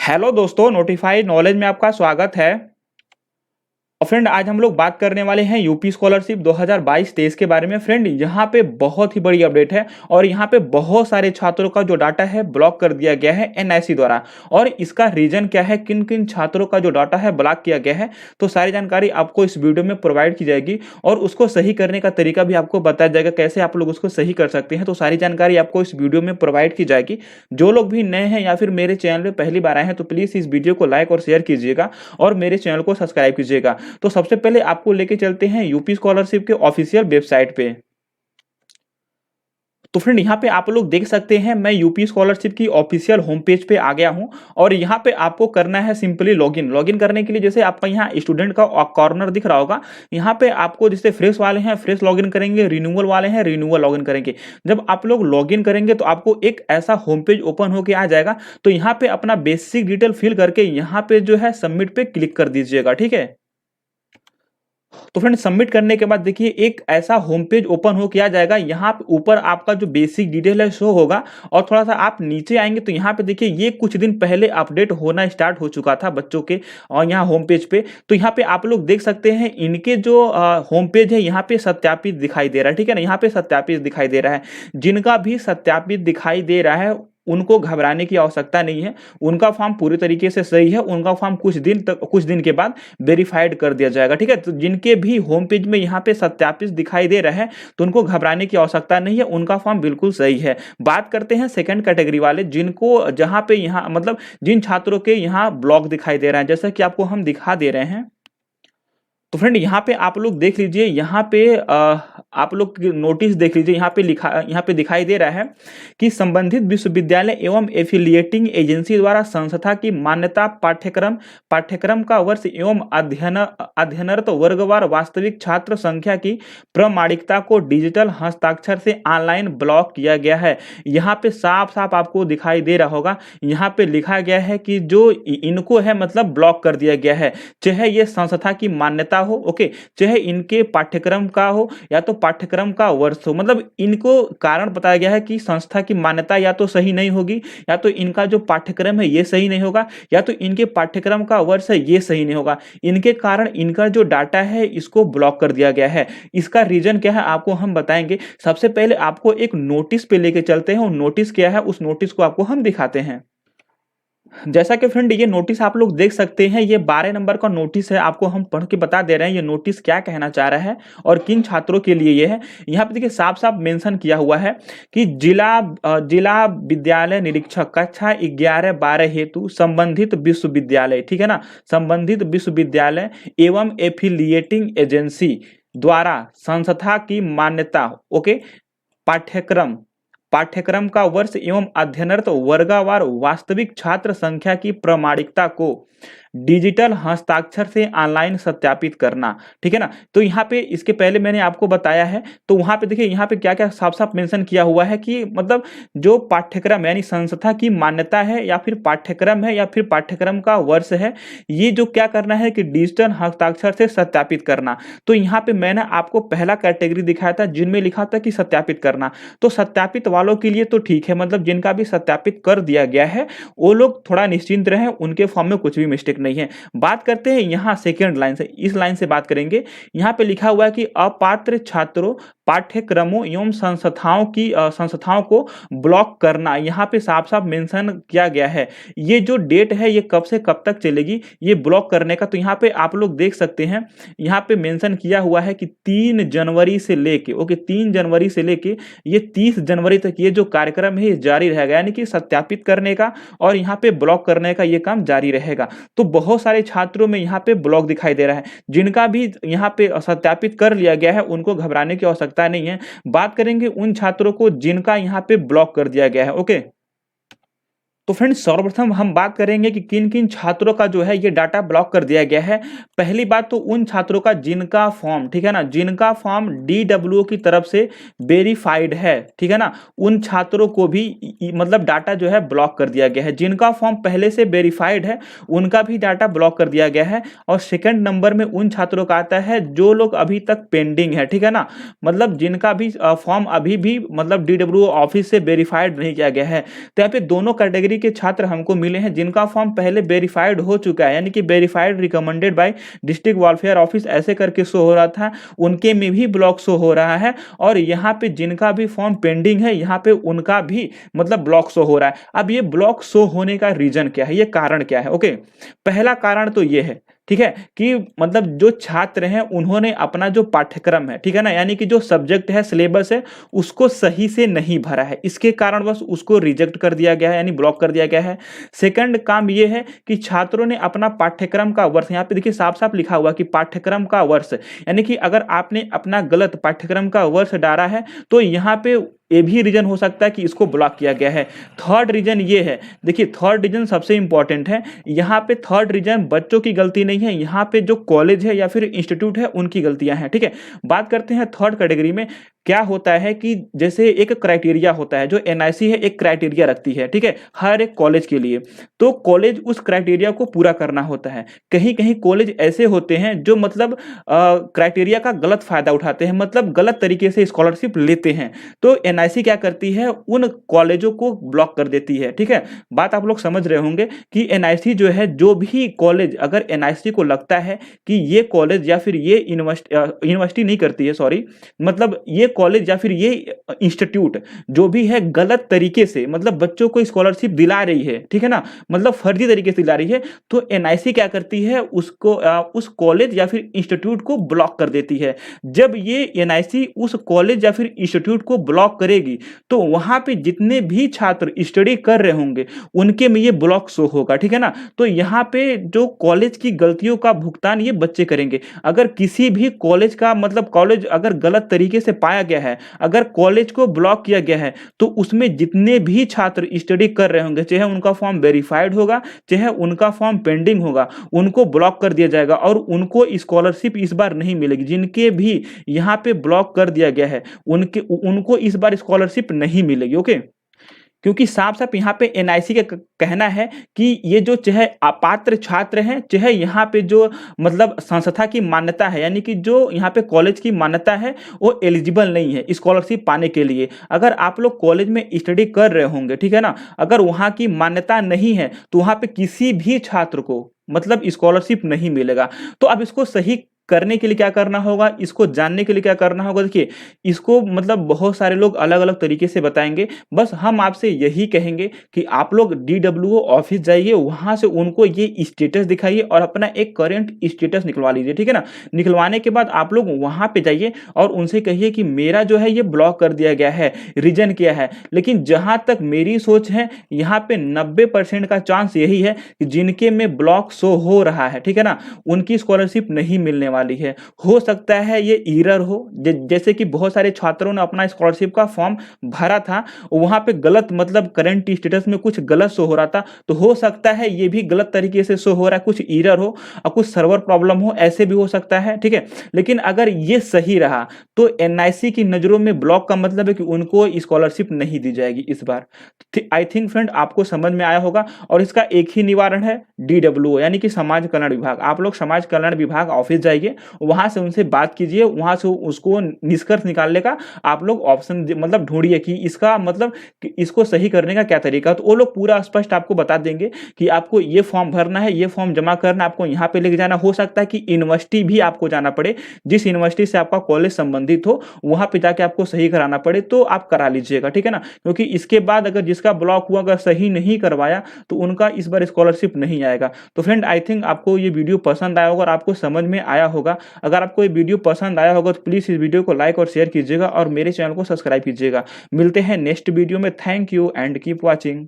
Hello दोस्तों, notified knowledge में आपका स्वागत है। और फ्रेंड, आज हम लोग बात करने वाले हैं यूपी स्कॉलरशिप 2022-23 के बारे में। फ्रेंड, यहाँ पे बहुत ही बड़ी अपडेट है और यहाँ पे बहुत सारे छात्रों का जो डाटा है ब्लॉक कर दिया गया है एनआईसी द्वारा। और इसका रीजन क्या है, किन किन छात्रों का जो डाटा है ब्लॉक किया गया है, तो सारी जानकारी आपको इस वीडियो में प्रोवाइड की जाएगी और उसको सही करने का तरीका भी आपको बताया जाएगा, कैसे आप लोग उसको सही कर सकते हैं। तो सारी जानकारी आपको इस वीडियो में प्रोवाइड की जाएगी। जो लोग भी नए हैं या फिर मेरे चैनल पर पहली बार आए हैं, तो प्लीज इस वीडियो को लाइक और शेयर कीजिएगा और मेरे चैनल को सब्सक्राइब कीजिएगा। तो सबसे पहले आपको लेके चलते हैं यूपी स्कॉलरशिप के ऑफिशियल वेबसाइट पे। तो फ्रेंड, यहाँ पे आप लोग देख सकते हैं, मैं यूपी स्कॉलरशिप की ऑफिशियल होम पेज पे आ गया हूँ और यहाँ पे आपको करना है सिंपली लॉगिन करने के लिए जैसे आपका यहाँ स्टूडेंट का कॉर्नर दिख रहा होगा, यहाँ पे आपको जैसे फ्रेश वाले हैं फ्रेश लॉगिन करेंगे, रिन्यूअल वाले हैं रिन्यूअल लॉगिन करेंगे। जब आप लोग लॉगिन करेंगे तो आपको एक ऐसा होम पेज ओपन होकर आ जाएगा। तो यहाँ पे अपना बेसिक डिटेल फिल करके यहाँ पे जो है सबमिट पे क्लिक कर दीजिएगा, ठीक है। तो फ्रेंड, सबमिट करने के बाद देखिए एक ऐसा होम पेज ओपन हो किया जाएगा। यहाँ पे ऊपर आपका जो बेसिक डिटेल है शो होगा और थोड़ा सा आप नीचे आएंगे तो यहाँ पे देखिए ये कुछ दिन पहले अपडेट होना स्टार्ट हो चुका था बच्चों के और यहाँ होम पेज पे। तो यहाँ पे आप लोग देख सकते हैं इनके जो होम पेज है यहाँ पे सत्यापित दिखाई दे रहा है, ठीक है ना। यहाँ पे सत्यापित दिखाई दे रहा है। जिनका भी सत्यापित दिखाई दे रहा है उनको घबराने की आवश्यकता नहीं है। उनका फॉर्म पूरी तरीके से सही है। उनका फॉर्म कुछ दिन के बाद वेरीफाइड कर दिया जाएगा, ठीक है। तो जिनके भी होम पेज में यहाँ पे सत्यापित दिखाई दे रहा है तो उनको घबराने की आवश्यकता नहीं है, उनका फॉर्म बिल्कुल सही है। बात करते हैं सेकंड कैटेगरी वाले, जिनको जहां पे यहाँ मतलब जिन छात्रों के यहाँ ब्लॉक दिखाई दे रहा है, जैसा कि आपको हम दिखा दे रहे हैं। तो फ्रेंड, यहाँ पे आप लोग देख लीजिए, यहाँ पे आप लोग नोटिस देख लीजिए, यहाँ पे दिखाई दे रहा है कि संबंधित विश्वविद्यालय एवं एफिलिएटिंग एजेंसी द्वारा संस्था की मान्यता पाठ्यक्रम का वर्ष एवं अध्ययनरत वर्गवार वास्तविक छात्र संख्या की प्रमाणिकता को डिजिटल हस्ताक्षर से ऑनलाइन ब्लॉक किया गया है। यहाँ पे साफ साफ आपको दिखाई दे रहा होगा, यहाँ पे लिखा गया है कि जो इनको है मतलब ब्लॉक कर दिया गया है, चाहे ये संस्था की मान्यता हो, ओके, चाहे इनके पाठ्यक्रम का हो या तो पाठ्यक्रम का वर्ष हो। मतलब इनको कारण बताया गया है कि संस्था की मान्यता या तो सही नहीं होगी, या तो इनका जो पाठ्यक्रम है ये सही नहीं होगा, या तो इनके पाठ्यक्रम का वर्ष है ये सही नहीं होगा। इनके कारण इनका जो डाटा है इसको ब्लॉक कर दिया गया है। इसका रीजन क्या है आपको हम बताएंगे। सबसे पहले आपको एक नोटिस पे लेके चलते हैं, और नोटिस क्या है उस नोटिस को आपको हम दिखाते हैं। जैसा कि फ्रेंड ये नोटिस आप लोग देख सकते हैं, ये 12 नंबर का नोटिस है। आपको हम पढ़ के बता दे रहे हैं ये नोटिस क्या कहना चाह रहा है और किन छात्रों के लिए ये है। यहाँ पे देखिए साफ साफ मेंशन किया हुआ है कि जिला विद्यालय निरीक्षक कक्षा 11-12 हेतु संबंधित विश्वविद्यालय, ठीक है ना, संबंधित विश्वविद्यालय एवं एफिलिएटिंग एजेंसी द्वारा संस्था की मान्यता, ओके, पाठ्यक्रम का वर्ष एवं अध्ययनरत वर्गवार वास्तविक छात्र संख्या की प्रमाणिकता को डिजिटल हस्ताक्षर से ऑनलाइन सत्यापित करना, ठीक है ना। तो यहाँ पे इसके पहले मैंने आपको बताया है, तो वहां पे देखिए यहाँ पे क्या क्या साफ साफ मेंशन किया हुआ है कि मतलब जो पाठ्यक्रम यानी संस्था की मान्यता है या फिर पाठ्यक्रम है या फिर पाठ्यक्रम का वर्ष है, ये जो क्या करना है कि डिजिटल हस्ताक्षर से सत्यापित करना। तो यहाँ पे मैंने आपको पहला कैटेगरी दिखाया था जिनमें लिखा था कि सत्यापित करना। तो सत्यापित वालों के लिए तो ठीक है, मतलब जिनका भी सत्यापित कर दिया गया है वो लोग थोड़ा निश्चिंत रहे, उनके फॉर्म में कुछ भी मिस्टेक नहीं है। बात करते हैं यहाँ सेकंड लाइन से, इस लाइन से बात करेंगे। यहाँ पे लिखा हुआ है कि अपात्र छात्रों पाठ्यक्रमों एवं संस्थाओं को ब्लॉक करना। यहाँ पे साफ साफ मेंशन किया गया है ये जो डेट है ये कब से कब तक चलेगी ये ब्लॉक करने का। तो यहाँ पे आप लोग देख सकते हैं, यहाँ पे मेंशन किया हुआ है कि 3 जनवरी से लेके, ओके, 3 जनवरी से लेके ये 30 जनवरी तक ये जो कार्यक्रम है ये जारी रहेगा, यानी कि सत्यापित करने का और यहाँ पे ब्लॉक करने का ये काम जारी रहेगा। तो बहुत सारे छात्रों में यहाँ पे ब्लॉक दिखाई दे रहा है। जिनका भी यहाँ पे सत्यापित कर लिया गया है उनको घबराने की आवश्यकता नहीं है। बात करेंगे उन छात्रों को जिनका यहाँ पे ब्लॉक कर दिया गया है, ओके। तो फ्रेंड्स सर्वप्रथम हम बात करेंगे कि किन किन छात्रों का जो है ये डाटा ब्लॉक कर दिया गया है। पहली बात तो उन छात्रों का जिनका फॉर्म, ठीक है ना, जिनका फॉर्म डीडब्ल्यूओ की तरफ से वेरीफाइड है, ठीक है ना, उन छात्रों को भी मतलब डाटा जो है ब्लॉक कर दिया गया है। जिनका फॉर्म पहले से वेरीफाइड है उनका भी डाटा ब्लॉक कर दिया गया है। और सेकंड नंबर में उन छात्रों का आता है जो लोग अभी तक पेंडिंग है, ठीक है ना, मतलब जिनका भी फॉर्म अभी भी मतलब डीडब्ल्यूओ ऑफिस से वेरीफाइड नहीं किया गया है। तो यहाँ पे दोनों कैटेगरी कैटेगरी के छात्र हमको मिले हैं जिनका फॉर्म पहले वेरीफाइड हो चुका है, यानी कि verified recommended by district welfare office ऐसे करके शो हो रहा था, उनके में भी ब्लॉक शो हो रहा है। और यहाँ पे जिनका भी फॉर्म पेंडिंग है यहाँ पे उनका भी मतलब ब्लॉक शो हो रहा है। अब ये ब्लॉक शो होने का रीजन क्या है, ये कारण क्या है? ओके, पहला कारण तो ये है, ठीक है, कि मतलब जो छात्र हैं उन्होंने अपना जो पाठ्यक्रम है, ठीक है ना, यानी कि जो सब्जेक्ट है, सिलेबस है, उसको सही से नहीं भरा है, इसके कारण बस उसको रिजेक्ट कर दिया गया है, यानी ब्लॉक कर दिया गया है। सेकंड काम ये है कि छात्रों ने अपना पाठ्यक्रम का वर्ष, यहाँ पे देखिए साफ साफ लिखा हुआ कि पाठ्यक्रम का वर्ष, यानी कि अगर आपने अपना गलत पाठ्यक्रम का वर्ष डाला है तो यहाँ पे ये भी रीजन हो सकता है कि इसको ब्लॉक किया गया है। थर्ड रीजन ये है, देखिए थर्ड रीजन सबसे इंपॉर्टेंट है, यहाँ पे थर्ड रीजन बच्चों की गलती नहीं है, यहाँ पे जो कॉलेज है या फिर इंस्टीट्यूट है उनकी गलतियां हैं, ठीक है। बात करते हैं थर्ड कैटेगरी में। क्या होता है कि जैसे एक क्राइटेरिया होता है, जो एनआईसी है एक क्राइटेरिया रखती है, ठीक है, हर एक कॉलेज के लिए, तो कॉलेज उस क्राइटेरिया को पूरा करना होता है। कहीं कहीं कॉलेज ऐसे होते हैं जो मतलब क्राइटेरिया का गलत फायदा उठाते हैं, मतलब गलत तरीके से स्कॉलरशिप लेते हैं, तो एनआईसी क्या करती है, उन कॉलेजों को ब्लॉक कर देती है, ठीक है। बात आप लोग समझ रहे होंगे कि एनआईसी जो है, जो भी कॉलेज अगर एनआईसी को लगता है कि ये कॉलेज या फिर ये यूनिवर्सिटी नहीं करती है, सॉरी, मतलब ये कॉलेज या फिर ये इंस्टीट्यूट जो भी है गलत तरीके से मतलब बच्चों को स्कॉलरशिप दिला रही है, ठीक है ना, मतलब फर्जी तरीके से दिला रही है, तो एनआईसी क्या करती है, उसको उस कॉलेज या फिर इंस्टीट्यूट को ब्लॉक कर देती है। जब ये एनआईसी उस कॉलेज या फिर इंस्टीट्यूट को ब्लॉक करेगी तो वहां पे जितने भी छात्र स्टडी कर रहे होंगे उनके में ये ब्लॉक शो होगा, ठीक है ना। तो यहाँ पे जो कॉलेज की गलतियों का भुगतान ये बच्चे करेंगे। अगर किसी भी कॉलेज का मतलब कॉलेज अगर गलत तरीके से पाया गया है, अगर कॉलेज को ब्लॉक किया गया है, तो उसमें जितने भी छात्र स्टडी कर रहे होंगे, चाहे उनका फॉर्म वेरीफाइड होगा चाहे उनका फॉर्म पेंडिंग होगा, उनको ब्लॉक कर दिया जाएगा और उनको स्कॉलरशिप इस बार नहीं मिलेगी। जिनके भी यहाँ पे ब्लॉक कर दिया गया है उनको इस बार स्कॉलरशिप नहीं मिलेगी। ओके, क्योंकि साफ साफ यहाँ पे एनआईसी का कहना है कि ये जो चाहे अपात्र छात्र हैं, चाहे यहाँ पे जो मतलब संस्था की मान्यता है, यानी कि जो यहाँ पे कॉलेज की मान्यता है, वो एलिजिबल नहीं है स्कॉलरशिप पाने के लिए। अगर आप लोग कॉलेज में स्टडी कर रहे होंगे, ठीक है ना, अगर वहाँ की मान्यता नहीं है तो वहाँ पे किसी भी छात्र को मतलब स्कॉलरशिप नहीं मिलेगा। तो अब इसको सही करने के लिए क्या करना होगा, इसको जानने के लिए क्या करना होगा, देखिए इसको मतलब बहुत सारे लोग अलग अलग तरीके से बताएंगे, बस हम आपसे यही कहेंगे कि आप लोग DWO ऑफिस जाइए, वहां से उनको ये स्टेटस दिखाइए और अपना एक करेंट स्टेटस निकलवा लीजिए, ठीक है ना। निकलवाने के बाद आप लोग वहां पे जाइए और उनसे कहिए कि मेरा जो है ये ब्लॉक कर दिया गया है, रीजन क्या है। लेकिन जहां तक मेरी सोच है, यहाँ पे 90% का चांस यही है कि जिनके में ब्लॉक शो हो रहा है, ठीक है ना, उनकी स्कॉलरशिप नहीं मिलने वाली है। हो सकता है ये एरर हो, जैसे कि बहुत सारे छात्रों ने अपना स्कॉलरशिप का फॉर्म भरा था, वहां पे गलत मतलब करंट स्टेटस में कुछ गलत शो हो रहा था, तो हो सकता है ये भी गलत तरीके से शो हो रहा है, कुछ एरर हो और कुछ सर्वर प्रॉब्लम हो, ऐसे भी हो सकता है, ठीक है। लेकिन अगर ये सही रहा तो एनआईसी की नजरों में ब्लॉक का मतलब है कि उनको स्कॉलरशिप नहीं दी जाएगी इस बार। आई थिंक फ्रेंड आपको समझ में आया होगा और इसका एक ही निवारण है, DWO यानी कि समाज कल्याण विभाग। आप लोग समाज कल्याण विभाग ऑफिस जाइए, वहां से उनसे बात कीजिए, वहां से उसको निष्कर्ष निकालने का आप लोग ऑप्शन मतलब ढूंढिए कि इसका मतलब कि इसको सही करने का क्या तरीका, तो वो लोग पूरा स्पष्ट आपको बता देंगे कि आपको ये फॉर्म भरना है, ये फॉर्म जमा करना, आपको यहाँ पे लेके जाना। हो सकता है कि यूनिवर्सिटी भी आपको जाना पड़े, जिस यूनिवर्सिटी से आपका कॉलेज संबंधित हो वहां पे जाके आपको सही कराना पड़े, तो आप करा लीजिएगा, ठीक है ना। क्योंकि इसके बाद अगर जिसका ब्लॉक हुआ अगर सही नहीं करवाया तो उनका इस बार स्कॉलरशिप नहीं आएगा। तो फ्रेंड आई थिंक आपको ये वीडियो पसंद आया होगा और आपको समझ में आया होगा। अगर आपको ये वीडियो पसंद आया होगा तो प्लीज इस वीडियो को लाइक और शेयर कीजिएगा और मेरे चैनल को सब्सक्राइब कीजिएगा। मिलते हैं नेक्स्ट वीडियो में। Thank you and keep watching.